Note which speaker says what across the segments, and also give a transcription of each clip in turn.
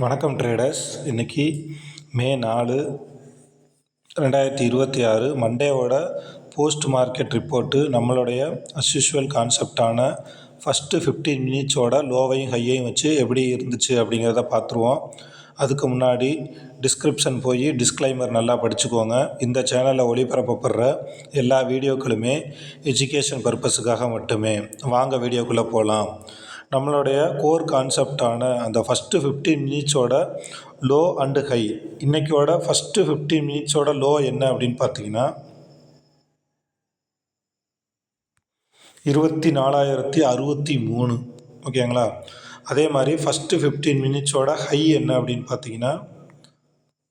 Speaker 1: வணக்கம் ட்ரேடர்ஸ். இன்றைக்கி மே 4 2026 மண்டேவோட post market report. நம்மளுடைய அஸ்யூஷுவல் கான்செப்டான ஃபஸ்ட்டு 15 மினிட்ஸோட லோவையும் ஹையையும் வச்சு எப்படி இருந்துச்சு அப்படிங்கிறத பார்த்துருவோம். அதுக்கு முன்னாடி டிஸ்கிரிப்ஷன் போய் டிஸ்க்ளைமர் நல்லா படிச்சுக்கோங்க. இந்த சேனலில் ஒளிபரப்பப்படுற எல்லா வீடியோக்களுமே எஜுகேஷன் பர்பஸுக்காக மட்டுமே. வாங்க வீடியோக்குள்ளே போகலாம். நம்மளுடைய கோர் கான்செப்டான அந்த ஃபஸ்ட்டு 15 மினிட்ஸோட லோ அண்டு ஹை, இன்றைக்கோட ஃபஸ்ட்டு 15 மினிட்ஸோட லோ என்ன அப்படின்னு பார்த்தீங்கன்னா 24,063. ஓகேங்களா? அதே மாதிரி ஃபஸ்ட்டு 15 மினிட்ஸோட ஹை என்ன அப்படின்னு பார்த்தீங்கன்னா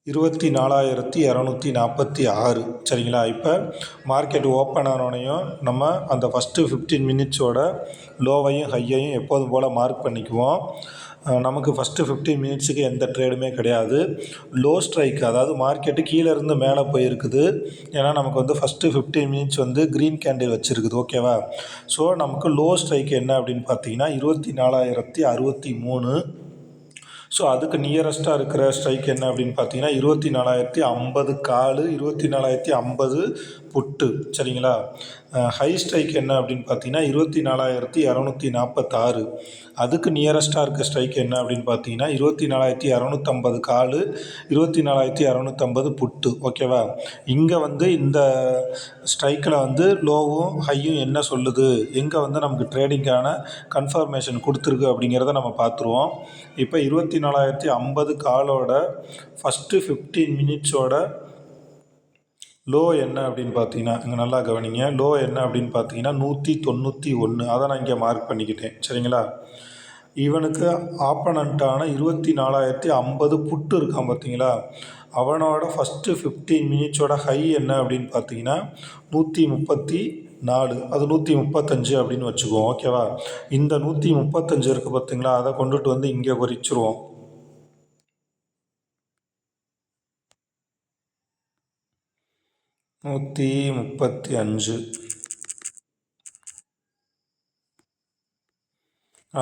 Speaker 1: 24,246. சரிங்களா? இப்போ மார்க்கெட் ஓப்பன் ஆனோடனையும் நம்ம அந்த ஃபஸ்ட்டு 15 மினிட்ஸோட லோவையும் ஹையையும் எப்போதும் போல் மார்க் பண்ணிக்குவோம். நமக்கு ஃபஸ்ட்டு 15 மினிட்ஸுக்கு எந்த ட்ரேடுமே கிடையாது. லோ ஸ்ட்ரைக், அதாவது மார்க்கெட்டு கீழேருந்து மேலே போயிருக்குது. ஏன்னா நமக்கு வந்து ஃபஸ்ட்டு 15 மினிட்ஸ் வந்து க்ரீன் கேண்டில் வச்சுருக்குது. ஓகேவா? ஸோ நமக்கு லோ ஸ்ட்ரைக் என்ன அப்படின்னு பார்த்தீங்கன்னா 24,063. ஸோ அதுக்கு நியரஸ்ட்டாக இருக்கிற ஸ்ட்ரைக் என்ன அப்படின்னு பார்த்தீங்கன்னா 24,050 காலு, 24,050 புட்டு. சரிங்களா? ஹை ஸ்ட்ரைக் என்ன அப்படின்னு பார்த்தீங்கன்னா 24,246. அதுக்கு நியரஸ்ட்டாக இருக்க ஸ்ட்ரைக் என்ன அப்படின்னு பார்த்தீங்கன்னா 24,250 காலு, 24,250 புட்டு. ஓகேவா? இங்கே வந்து இந்த ஸ்ட்ரைக்கில் வந்து லோவும் ஹையும் என்ன சொல்லுது, எங்கே வந்து நமக்கு ட்ரேடிங்கான கன்ஃபர்மேஷன் கொடுத்துருக்கு அப்படிங்கிறத நம்ம பார்த்துருவோம். இப்போ 24,050 காலோட ஃபஸ்ட்டு 15 மினிட்ஸோட லோ என்ன அப்படின்னு பார்த்தீங்கன்னா, இங்கே நல்லா கவனிங்க. லோ என்ன அப்படின்னு பார்த்தீங்கன்னா 191. அதை நான் இங்கே மார்க் பண்ணிக்கிட்டேன். சரிங்களா? இவனுக்கு ஆப்பனண்ட்டான 24,050 புட்டு இருக்கான் பார்த்தீங்களா, அவனோட ஃபஸ்ட்டு 15 மினிட்ஸோட ஹை என்ன அப்படின்னு பார்த்தீங்கன்னா 134. அது 135 அப்படின்னு வச்சுக்குவோம். ஓகேவா? இந்த 135 இருக்குது பார்த்தீங்களா, அதை கொண்டுட்டு வந்து இங்கே குறிச்சிருவோம். 135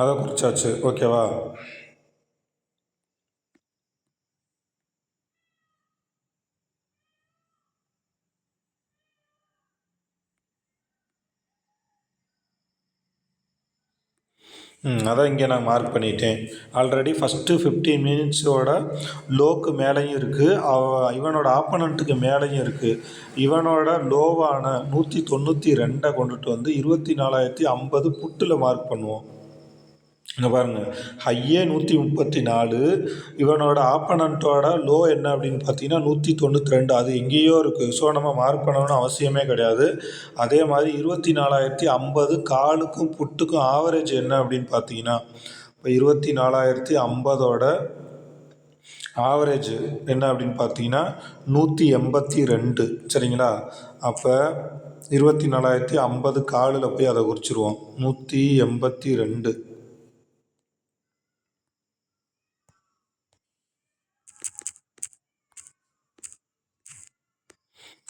Speaker 1: அதை குறிச்சாச்சு. ஓகேவா? அதான் இங்கே நான் மார்க் பண்ணிட்டேன். ஆல்ரெடி ஃபஸ்ட்டு 15 மினிட்ஸோட லோக்கு மேலேயும் இருக்குது, இவனோட ஆப்பனண்ட்டுக்கு மேலேயும் இருக்குது. இவனோட லோவான 192 கொண்டுட்டு வந்து 24,050 புட்டில் மார்க் பண்ணுவோம். இங்கே பாருங்கள், ஹையே 134, இவனோட ஆப்பனண்ட்டோட லோ என்ன அப்படின்னு பார்த்தீங்கன்னா 192. அது எங்கேயோ இருக்குது. ஸோ நம்ம மார்க் பண்ணணும்னு அவசியமே கிடையாது. அதே மாதிரி 24,050 காலுக்கும் புட்டுக்கும் ஆவரேஜ் என்ன அப்படின்னு பார்த்தீங்கன்னா, இப்போ 24,050ஓட ஆவரேஜ் என்ன அப்படின்னு பார்த்தீங்கன்னா 182. சரிங்களா? அப்போ 24,050 காலில் போய் அதை குறிச்சிருவோம். 182.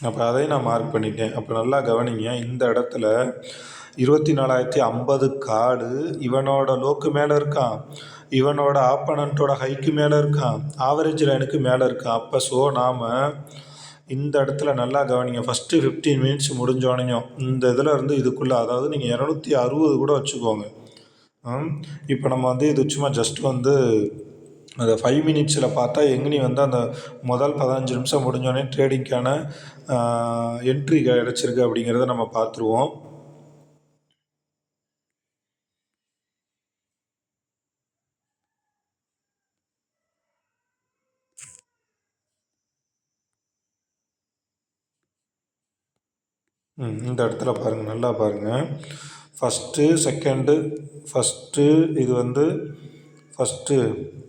Speaker 1: அப்போ அதையும் நான் மார்க் பண்ணிட்டேன். அப்போ நல்லா கவனிங்க. இந்த இடத்துல 24,050 காடு இவனோட லோக்கு மேலே இருக்கான், இவனோட ஆப்பனண்ட்டோட ஹைக்கு மேலே இருக்கான், ஆவரேஜ் லைனுக்கு மேலே இருக்கான். அப்போ ஸோ நாம் இந்த இடத்துல நல்லா கவனிங்க. ஃபஸ்ட்டு 15 மினிட்ஸ் முடிஞ்சோனையும் இந்த இதில் இருந்து இதுக்குள்ளே, அதாவது நீங்கள் 260 கூட வச்சுக்கோங்க. இப்போ நம்ம வந்து இது சும்மா ஜஸ்ட் வந்து அந்த 5 மினிட்ஸில் பார்த்தா எங்கனி வந்து அந்த முதல் 15 நிமிஷம் முடிஞ்சோடனே ட்ரேடிங்க்கான என்ட்ரி கிடச்சிருக்கு அப்படிங்கிறத நம்ம பார்த்துருவோம். இந்த இடத்துல பாருங்கள், நல்லா பாருங்கள். ஃபஸ்ட்டு செகண்டு, ஃபஸ்ட்டு இது வந்து ஃபஸ்ட்டு,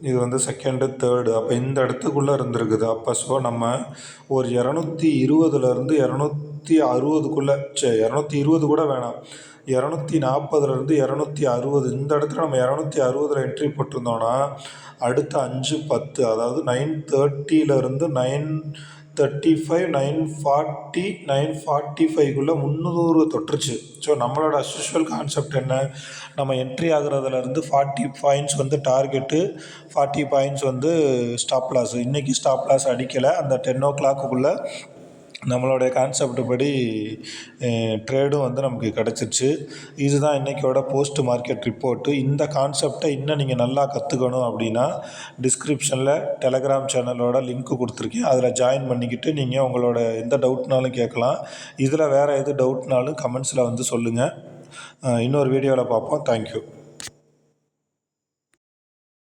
Speaker 1: இது வந்து செகண்டு, தேர்டு. அப்போ இந்த இடத்துக்குள்ளே இருந்திருக்குது. அப்போ ஸோ நம்ம ஒரு 220லேருந்து 260க்குள்ளே, 220 கூட வேணாம், 240லேருந்து 260, இந்த இடத்துல நம்ம 260 என்ட்ரி போட்டிருந்தோன்னா அடுத்த 5, 10, அதாவது 930லேருந்து 935 940 945க்குள்ளே 300 தொட்டுருச்சு. ஸோ நம்மளோட அஸ்யூஷுவல் கான்செப்ட் என்ன, நம்ம என்ட்ரி ஆகுறதுலேருந்து 40 பாயிண்ட்ஸ் வந்து டார்கெட்டு, 40 பாயிண்ட்ஸ் வந்து ஸ்டாப் லாஸ். இன்றைக்கி ஸ்டாப் லாஸ் அடிக்கலை. அந்த 10 o'clockக்குள்ளே நம்மளுடைய கான்செப்ட் படி ட்ரேடும் வந்து நமக்கு கிடச்சிருச்சு. இதுதான் இன்றைக்கோட போஸ்ட் மார்க்கெட் ரிப்போர்ட்டு. இந்த கான்செப்டை இன்னும் நீங்கள் நல்லா கற்றுக்கணும் அப்படின்னா டிஸ்கிரிப்ஷனில் டெலகிராம் சேனலோட லிங்க்கு கொடுத்துருக்கேன். அதில் ஜாயின் பண்ணிக்கிட்டு நீங்கள் உங்களோட எந்த டவுட்னாலும் கேட்கலாம். இதில் வேறு எது டவுட்னாலும் கமெண்ட்ஸில் வந்து சொல்லுங்கள். இன்னொரு வீடியோவில் பார்ப்போம். தேங்க்யூ.